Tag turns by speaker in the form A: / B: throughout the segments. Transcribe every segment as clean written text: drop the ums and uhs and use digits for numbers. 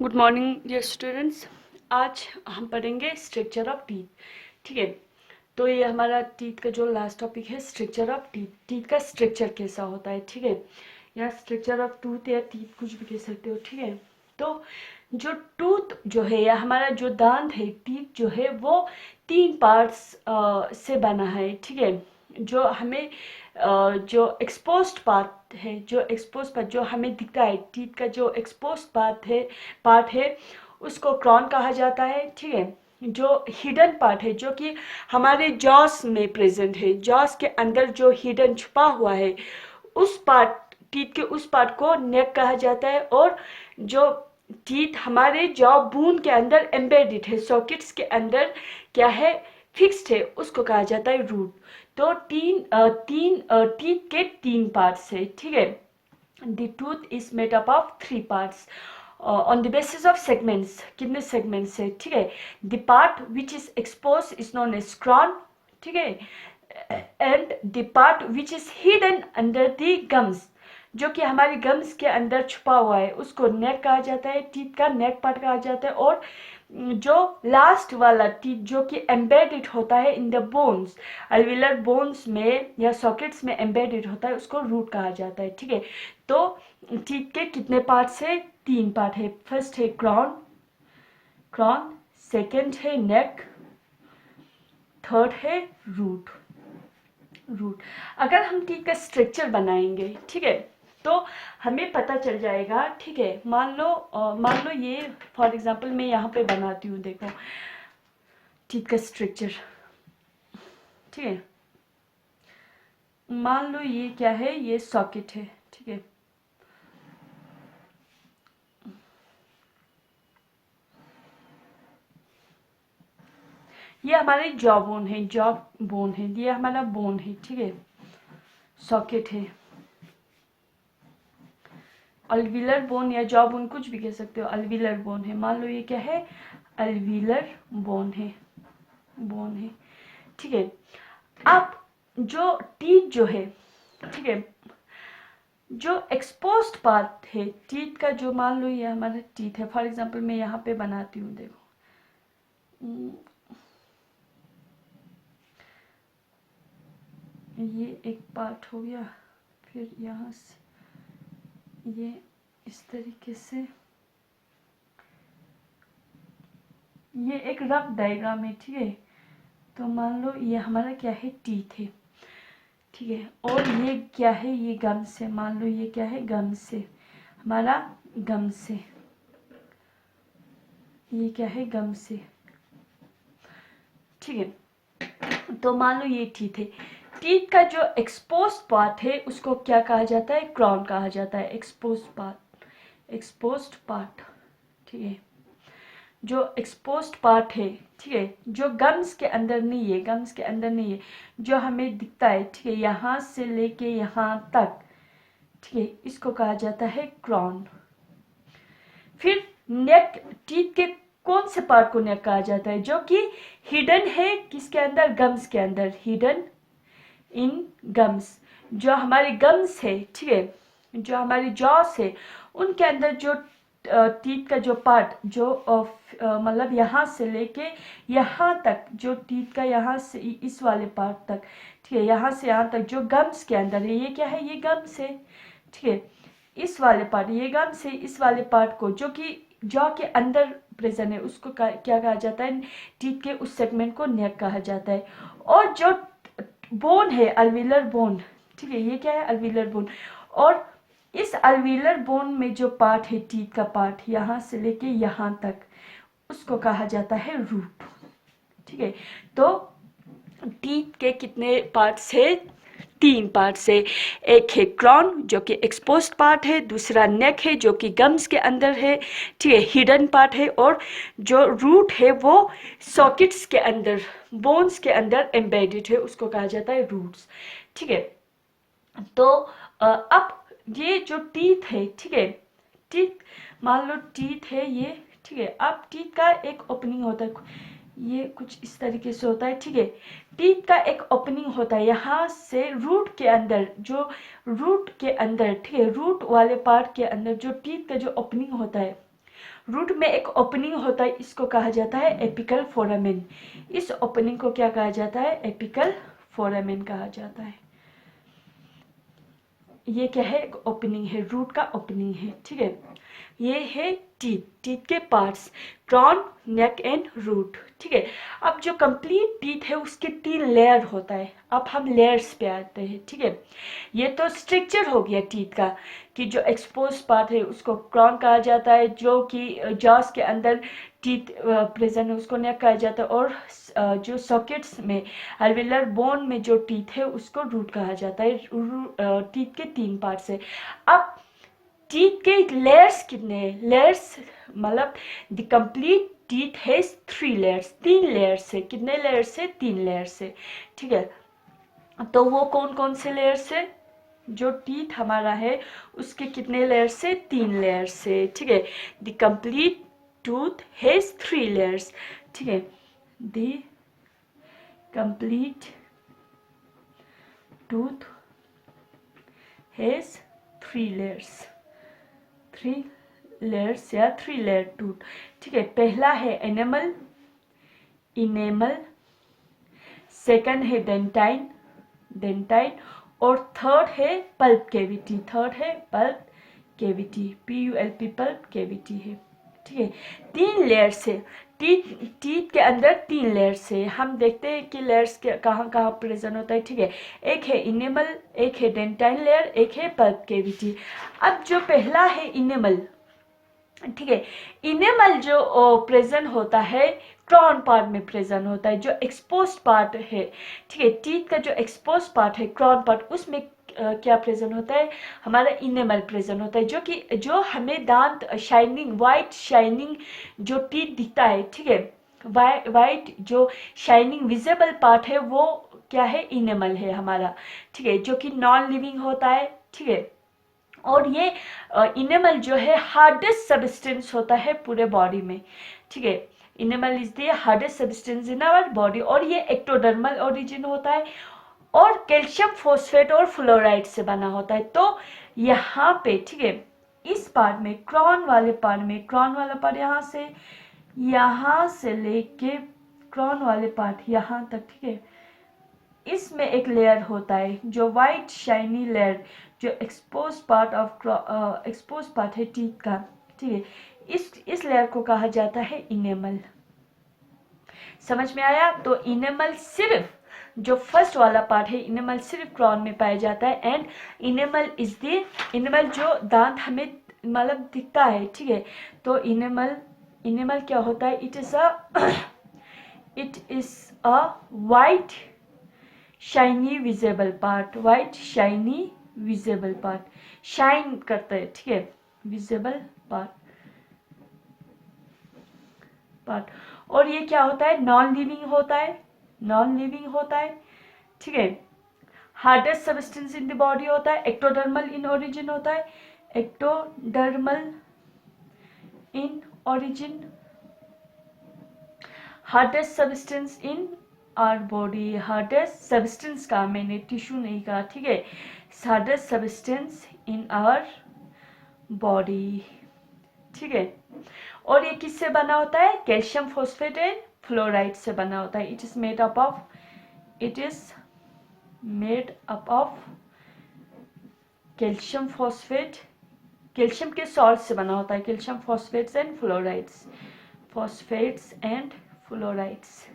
A: Good morning dear students. आज हम पढ़ेंगे स्ट्रक्चर ऑफ टीथ। ठीक है, तो ये हमारा टीथ का जो लास्ट टॉपिक है, स्ट्रक्चर ऑफ टीथ। टीथ का स्ट्रक्चर कैसा होता है, ठीक है, या स्ट्रक्चर ऑफ टूथ या टीथ कुछ भी कह सकते हो। ठीक है, तो जो टूथ जो है या हमारा जो दांत है, टीथ जो है, वो 3 पार्ट्स से बना है। ठीक है, जो हमें जो एक्सपोज्ड पार्ट है, जो एक्सपोज पार्ट जो हमें दिखता है, टीथ का जो एक्सपोज्ड पार्ट है उसको क्रॉन कहा जाता है। ठीक है, जो हिडन पार्ट है, जो कि हमारे जॉस में प्रेजेंट है, जॉस के अंदर जो हिडन छुपा हुआ है, उस पार्ट, टीथ के उस पार्ट को नेक कहा जाता है। और जो टीथ हमारे जॉ बोन के अंदर एम्बेडेड है, सॉकेट्स के अंदर क्या है, फिक्स्ड है, उसको कहा जाता है रूट। तो टीथ के 3 पार्ट्स है। ठीक है, the tooth is made up of 3 parts on the basis of segments. कितने सेगमेंट्स है, ठीक है। The part which is expose is known as crown, ठीक है, and the part which is hidden under the gums, जो कि हमारी gums के अंदर छुपा हुआ है, उसको नेक कहा जाता है, टीथ का नेक पार्ट कहा जाता है। और जो लास्ट वाला टीथ जो कि एम्बेडेड होता है इन द बोन्स, अल्विलर बोन्स में या सॉकेट्स में एम्बेडेड होता है, उसको रूट कहा जाता है। ठीक है, तो टीथ के कितने पार्ट्स है, 3 पार्ट है। फर्स्ट है क्रॉन, सेकंड है नेक, थर्ड है रूट। अगर हम टीथ का स्ट्रक्चर बनाएंगे, ठीक है, तो हमें पता चल जाएगा। ठीक है, मान लो ये फॉर एग्जांपल मैं यहाँ पे बनाती हूँ, देखो टीथ का स्ट्रक्चर। ठीक है, मान लो ये क्या है, ये सॉकेट है। ठीक है, ये हमारे जॉ बोन है, ये हमारा बोन है। ठीक है, सॉकेट है, अल्विलर बोन या जॉ बोन कुछ भी कह सकते हो, अल्विलर बोन है। मान लो ये क्या है, अल्विलर बोन है। ठीक है, अब जो टीथ जो है, ठीक है, जो एक्सपोज्ड पार्ट है टीथ का, जो मान लो ये हमारा टीथ है, फॉर एग्जांपल मैं यहाँ पे बनाती हूँ, देखो ये एक पार्ट हो गया, फिर यहाँ से ये इस तरीके से, ये एक रफ डायग्राम है। ठीक है, तो मान लो ये हमारा क्या है, टीथ है। ठीक है, और ये क्या है, ये गम्स है। मान लो ये क्या है, गम्स है, हमारा गम्स है, ये क्या है, गम्स है। ठीक है, तो मान लो ये टीथ है। टीथ का जो एक्सपोज पार्ट है उसको क्या कहा जाता है, क्रॉन कहा जाता है। एक्सपोज्ड पार्ट, ठीक है, जो एक्सपोज्ड पार्ट है, ठीक है, जो गम्स के अंदर नहीं है, जो हमें दिखता है, ठीक है, यहाँ से लेके यहाँ तक, ठीक है, इसको कहा जाता है क्रॉन। फिर नेक, टीथ के कौन से पार्ट को नेक कहा जाता है, जो कि हिडन है किसके अंदर, गम्स के अंदर, हिडन इन गम्स, जो हमारे गम्स है, ठीक है, जो हमारी जॉस है, उनके अंदर जो टीथ का जो पार्ट, जो मतलब यहाँ से लेके यहाँ तक, जो टीथ का यहाँ से इस वाले पार्ट तक, ठीक है, यहाँ से यहाँ तक, जो गम्स के अंदर है, ये क्या है, ये गम्स है। ठीक है, इस वाले पार्ट, ये गम्स है, इस वाले पार्ट को, जो कि जॉ के अंदर प्रेजेंट है, उसको क्या कहा जाता है, टीथ के उस सेगमेंट को नेक कहा जाता है। और जो बोन है, अल्विलर बोन, ठीक है, ये क्या है, अल्विलर बोन, और इस अल्विलर बोन में जो पार्ट है, टीथ का पार्ट, यहाँ से लेके यहाँ तक, उसको कहा जाता है रूट। ठीक है, तो टीथ के कितने पार्ट्स है, 3 पार्ट्स है। एक है क्रॉन जो कि एक्सपोज्ड पार्ट है, दूसरा नेक है जो कि गम्स के अंदर है, ठीक है, हिडन पार्ट है, और जो रूट है वो सॉकेट्स के अंदर, बोन्स के अंदर एम्बेडेड है, उसको कहा जाता है रूट्स। ठीक है, तो अब ये जो टीथ है, ठीक है, टीथ, मान लो टीथ है ये, ठीक है, अब टीथ का एक ओपनिंग होता है, ये कुछ इस तरीके से होता है। ठीक है, टीथ का एक ओपनिंग होता है यहाँ से रूट के अंदर, जो रूट के अंदर, ठीक है, रूट वाले पार्ट के अंदर जो टीथ का जो ओपनिंग होता है, रूट में एक ओपनिंग होता है, इसको कहा जाता है एपिकल फोरामेन। इस ओपनिंग को क्या कहा जाता है? एपिकल फोरामेन कहा जाता है। ये क्या है? एक ओपनिंग है, रूट का ओपनिंग है, ठीक है। ये है टीथ, टीथ के parts, crown, neck and root, ठीक है। अब जो कंप्लीट टीथ है उसके 3 लेयर होता है। अब हम लेयर्स पे आते हैं, ठीक है। ये तो स्ट्रक्चर हो गया टीथ का, कि जो एक्सपोज पार्ट है उसको क्रॉन कहा जाता है, जो कि जॉस के अंदर टीथ प्रेजेंट है उसको नेक कहा जाता है, और जो सॉकेट्स में अल्वेलर बोन में जो टीथ है उसको रूट कहा जाता है। टीथ के 3 पार्ट्स है। अब टीथ के लेयर्स कितने हैं? लेयर्स मतलब the complete teeth has 3 layers, 3 layers है। कितने लेयर्स है? 3 लेयर्स है, ठीक है। तो वो कौन कौन से लेयर्स है? जो टीथ हमारा है उसके कितने लेयर्स से? 3 लेयर्स है, ठीक है। The complete tooth has 3 layers, ठीक है। The complete tooth has 3 layers, 3 layers या 3 लेयर टूथ, ठीक है। पहला है एनेमल, इनेमल, सेकंड है डेंटाइन, डेंटाइन, और थर्ड है पल्प कैविटी, थर्ड है pulp cavity, PULP pulp cavity है, ठीक है। 3 लेयर्स है। टीथ के अंदर 3 लेयर्स है। हम देखते हैं कि लेयर्स के कहाँ कहाँ प्रेजेंट होता है, ठीक है। एक है इनेमल, एक है डेंटाइन लेयर, एक है पल्प कैविटी। अब जो पहला है इनेमल, ठीक है। इनेमल जो प्रेजेंट होता है क्रॉन पार्ट में प्रेजेंट होता है, जो एक्सपोज पार्ट है, ठीक है। टीथ का जो एक्सपोज पार्ट है क्रॉन पार्ट, उसमें क्या प्रेजेंट होता है? हमारा इनेमल प्रेजेंट होता है, जो हमें दांत शाइनिंग, वाइट शाइनिंग जो टीथ दिखता है, ठीक है। वाइट जो शाइनिंग विजिबल पार्ट है वो क्या है? इनेमल है हमारा, ठीक है, जो कि नॉन लिविंग होता है, ठीक है। और ये इनेमल जो है हार्डेस्ट सब्सटेंस होता है पूरे बॉडी में, ठीक है। Enamel is the hardest substance in our body, और ये एक्टोडर्मल ओरिजिन होता है, और कैल्शियम फॉस्फेट और फ्लोराइड से बना होता है। तो यहाँ पे, ठीक है, इस पार्ट में, क्रॉन वाले पार्ट में, क्रॉन वाला पार्ट यहाँ से लेके क्रॉन वाले पार्ट यहाँ तक, ठीक है, इसमें एक लेयर होता है जो वाइट शाइनी लेयर, जो एक्सपोज पार्ट है टीथ का, ठीक है। इस लेयर को कहा जाता है इनेमल। समझ में आया? तो इनेमल सिर्फ जो फर्स्ट वाला पार्ट है, इनेमल सिर्फ क्रॉन में पाया जाता है, एंड इनेमल जो दांत हमें मतलब दिखता है, ठीक है। तो इनेमल क्या होता है? It is a white shiny visible part, white shiny visible part, shine करता है, ठीक है, विजिबल पार्ट। और ये क्या होता है? नॉन लिविंग होता है, नॉन लिविंग होता है, ठीक है। Hardest substance in the body होता है, एक्टोडर्मल इन ओरिजिन होता है, ectodermal in origin, hardest substance in our body, hardest substance का, मैंने टिश्यू नहीं कहा, ठीक है, hardest substance in our body, ठीक है। और ये किससे बना होता है? कैल्शियम फॉस्फेट एंड फ्लोराइड से बना होता है। It is made up of calcium phosphate, calcium के सॉल्ट से बना होता है, कैल्शियम फॉस्फेट्स एंड फ्लोराइड्स,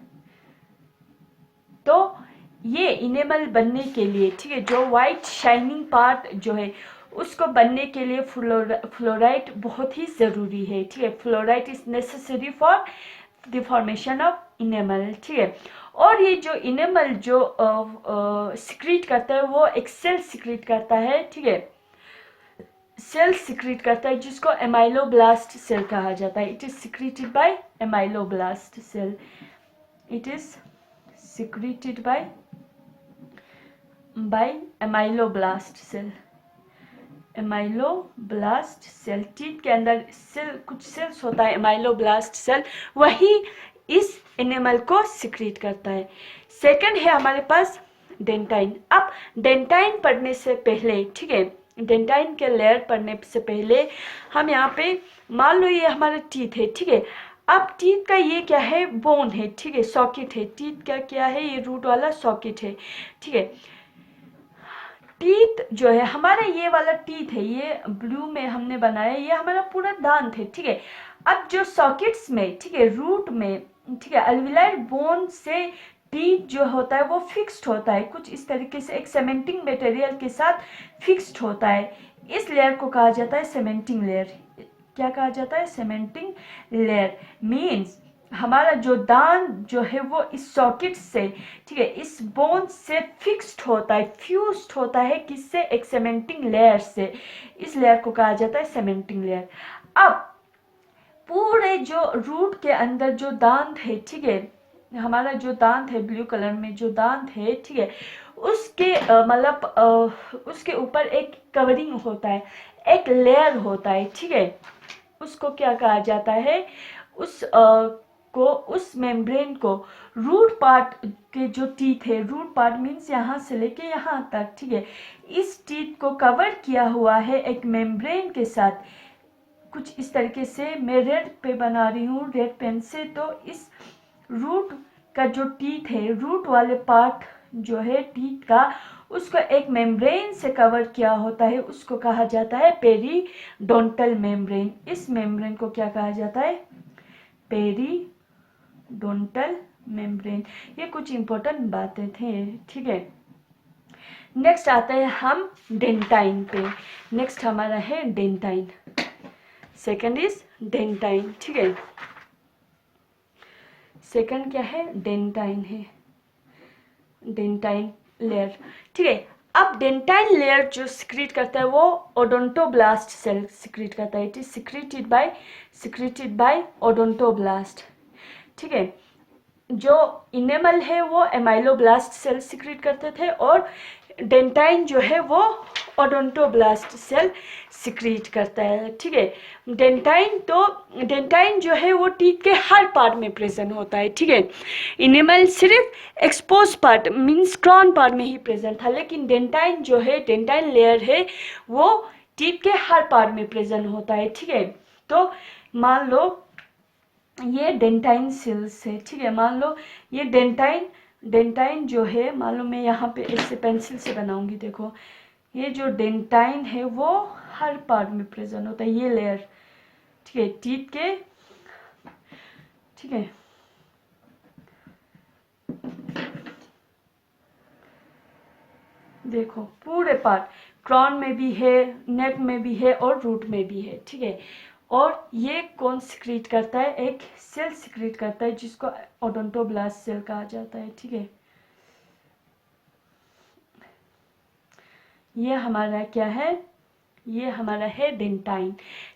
A: तो ये इनेमल बनने के लिए, ठीक है, जो वाइट शाइनिंग पार्ट जो है उसको बनने के लिए फ्लोराइड बहुत ही ज़रूरी है, ठीक है। Fluoride is necessary for the formation of enamel, ठीक है। और ये जो इनेमल जो सिक्रीट करता है वो एक सेल सिक्रीट करता है, ठीक है, सेल सिक्रीट करता है, जिसको एमाइलोब्लास्ट सेल कहा जाता है। It is secreted by amyloblast cell, it is secreted by amyloblast cell, amyloblast cell. Teeth के अंदर सेल, कुछ सेल्स होता है एमाइलोब्लास्ट सेल, वही इस एनिमल को सिक्रीट करता है। सेकंड है हमारे पास डेंटाइन। अब डेंटाइन पढ़ने से पहले, ठीक है, डेंटाइन के लेयर पढ़ने से पहले हम यहाँ पे मान लो ये हमारा टीथ है, ठीक है। अब टीथ का ये क्या है, बोन है, ठीक है, सॉकेट है। टीथ का क्या है, ये रूट वाला सॉकेट है, ठीक है। टीथ जो है हमारा, ये वाला टीथ है, ये ब्लू में हमने बनाया, ये हमारा पूरा दांत है, ठीक है। अब जो सॉकेट्स में, ठीक है, रूट में, ठीक है, अल्विलार बोन से टीथ जो होता है वो फिक्स्ड होता है, कुछ इस तरीके से एक सीमेंटिंग मटेरियल के साथ फिक्स्ड होता है। इस लेयर को कहा जाता है सीमेंटिंग लेयर। क्या कहा जाता है, सीमेंटिंग लेयर। मीन्स हमारा जो दांत जो है वो इस सॉकेट से, ठीक है, इस बोन से फिक्स्ड होता है, फ्यूज्ड होता है, किससे, एक सीमेंटिंग लेयर से। इस लेयर को कहा जाता है सीमेंटिंग लेयर। अब पूरे जो रूट के अंदर जो दांत है, ठीक है, हमारा जो दांत है, ब्लू कलर में जो दांत है, ठीक है, उसके मतलब उसके ऊपर एक कवरिंग होता है, एक लेयर होता है, ठीक है। उसको क्या कहा जाता है, उस मेम्ब्रेन को रूट पार्ट के जो टीथ है, रूट पार्ट मीन्स यहाँ से लेके यहाँ तक, ठीक है, इस टीथ को कवर किया हुआ है एक मेम्ब्रेन के साथ। कुछ इस तरीके से मैं रेड पे बना रही हूँ रेड पेन से। तो इस रूट का जो टीथ है, रूट वाले पार्ट जो है टीथ का, उसको एक मेम्ब्रेन से कवर किया होता है, उसको कहा जाता है पेरीडोंटल मेम्ब्रेन। इस मेम्ब्रेन को क्या कहा जाता है, पेरीडोंटल मेम्ब्रेन। ये कुछ इंपॉर्टेंट बातें थे, ठीक है। नेक्स्ट आते हैं हम डेंटाइन पे। नेक्स्ट हमारा है डेंटाइन। सेकंड इज डेंटाइन, ठीक है। सेकंड क्या है, डेंटाइन है, डेंटाइन लेयर, ठीक है। अब डेंटाइन लेयर जो सिक्रीट करता है वो ओडोंटोब्लास्ट सेल सिक्रीट करता है। It is secreted by odontoblast, ठीक है। जो इनेमल है वो एमाइलोब्लास्ट सेल सिक्रीट करते थे, और डेंटाइन जो है वो ओडोंटोब्लास्ट सेल सिक्रीट करता है, ठीक है। डेंटाइन जो है वो टीथ के हर पार्ट में प्रेजेंट होता है, ठीक है। इनेमल सिर्फ expose part means crown part में ही प्रेजेंट था, लेकिन डेंटाइन जो है, डेंटाइन लेयर है, वो टीथ के हर पार्ट में प्रेजेंट होता है, ठीक है। तो मान लो ये डेंटाइन सेल्स है, ठीक है। मान लो ये डेंटाइन जो है, मान लो मैं यहाँ पे ऐसे पेंसिल से बनाऊंगी, देखो ये जो डेंटाइन है वो हर पार्ट में प्रेजेंट होता है, ये लेयर, ठीक है, टीथ के, ठीक है। देखो पूरे पार्ट, क्रॉन में भी है, नेक में भी है, और रूट में भी है, ठीक है। और ये कौन सिक्रीट करता है, एक सेल सिक्रीट करता है जिसको ओडोंटोब्लास्ट सेल कहा जाता है, ठीक है। ये हमारा क्या है, ये हमारा है डेंटाइन,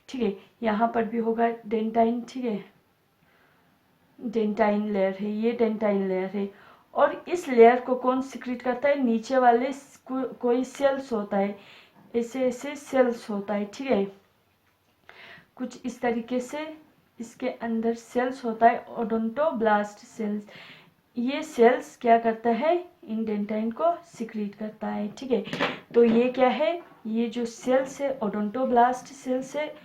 A: ठीक है। यहाँ पर भी होगा डेंटाइन, ठीक है, डेंटाइन लेयर है, ये डेंटाइन लेयर है। और इस लेयर को कौन सिक्रीट करता है, नीचे वाले कोई सेल्स होता है, ऐसे ऐसे सेल्स होता है, ठीक है। कुछ इस तरीके से इसके अंदर सेल्स होता है, ओडोंटोब्लास्ट सेल्स। ये सेल्स क्या करता है, इन डेंटाइन को सिक्रीट करता है, ठीक है। तो ये क्या है, ये जो सेल्स है ओडोंटोब्लास्ट सेल्स है,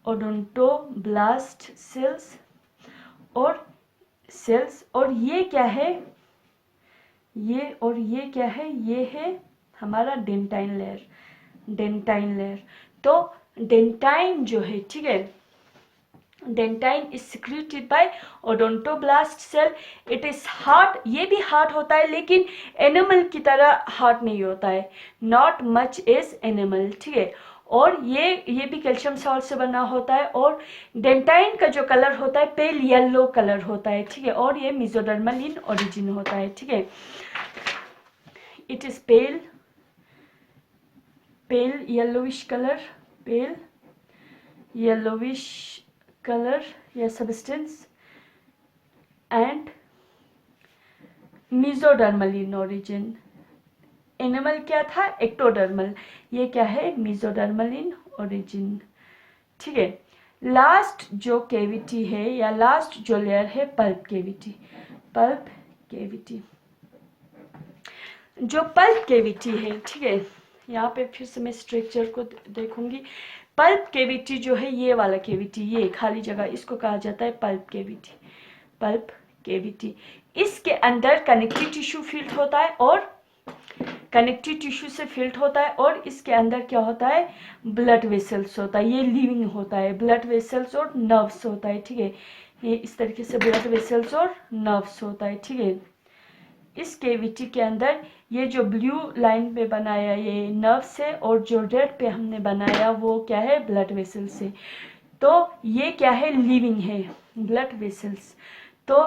A: ओडोंटोब्लास्ट सेल्स और सेल्स। और ये क्या है, ये और ये क्या है, ये है हमारा डेंटाइन लेयर, डेंटाइन लेयर। तो डेंटाइन जो है, ठीक है, dentine is secreted by odontoblast cell. It is hard, ये भी हार्ड होता है, लेकिन एनिमल की तरह हार्ड नहीं होता है, नॉट मच इज एनिमल, ठीक है। और ये भी कैल्शियम सॉल्ट से बना होता है, और डेंटाइन का जो कलर होता है पेल येलो कलर होता है, ठीक है। और ये मेसोडर्मल इन ओरिजिन होता है, ठीक है। It is pale yellowish colour, pale yellowish color या substance and mesodermal in origin। Enamel क्या था, एक्टोडर्मल, ये क्या है, mesodermal in origin, ठीक है। लास्ट जो कैविटी है या लास्ट जो लेयर है, पल्प कैविटी। पल्प कैविटी, जो पल्प कैविटी है, ठीक है, यहाँ पे फिर से मैं स्ट्रक्चर को देखूंगी। पल्प केविटी जो है ये वाला केविटी, ये खाली जगह, इसको कहा जाता है पल्प केविटी। पल्प केविटी, इसके अंदर कनेक्टिव टिश्यू फिल्ड होता है और कनेक्टिव टिश्यू से फिल्ड होता है, और इसके अंदर क्या होता है, ब्लड वेसल्स होता है। ये लिविंग होता है, ब्लड वेसल्स और नर्व्स होता है, ठीक है। ये इस तरीके से ब्लड वेसल्स और नर्व्स होता है, ठीक है। इस केविटी के अंदर ये जो ब्लू लाइन पे बनाया ये नर्व्स है, और जो रेड पे हमने बनाया वो क्या है, ब्लड वेसल्स है। तो ये क्या है, लिविंग है ब्लड वेसल्स। तो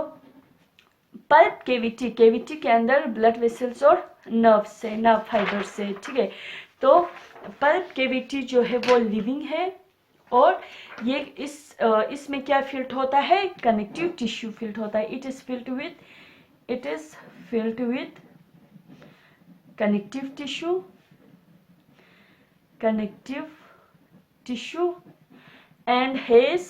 A: पल्प केविटी, केविटी के अंदर ब्लड वेसल्स और नर्व्स से, नर्व फाइबर्स से, ठीक है। तो पल्प केविटी जो है वो लिविंग है, और ये इसमें क्या फिल्ड होता है, कनेक्टिव टिश्यू फिल्ड होता है। It is filled with connective tissue and has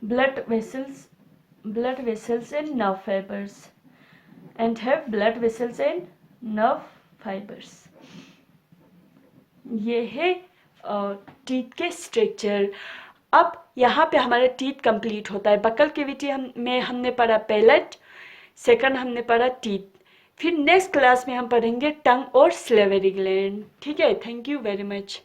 A: blood vessels and nerve fibers, and have blood vessels and nerve fibers. ये है टीथ के स्ट्रक्चर। अब यहाँ पे हमारा टीथ कंप्लीट होता है। बकल केविटी में हमने पढ़ा पैलेट, सेकंड हमने पढ़ा टीथ। फिर नेक्स्ट क्लास में हम पढ़ेंगे टंग और स्लेवरी ग्लैंड, ठीक है। Thank you very much.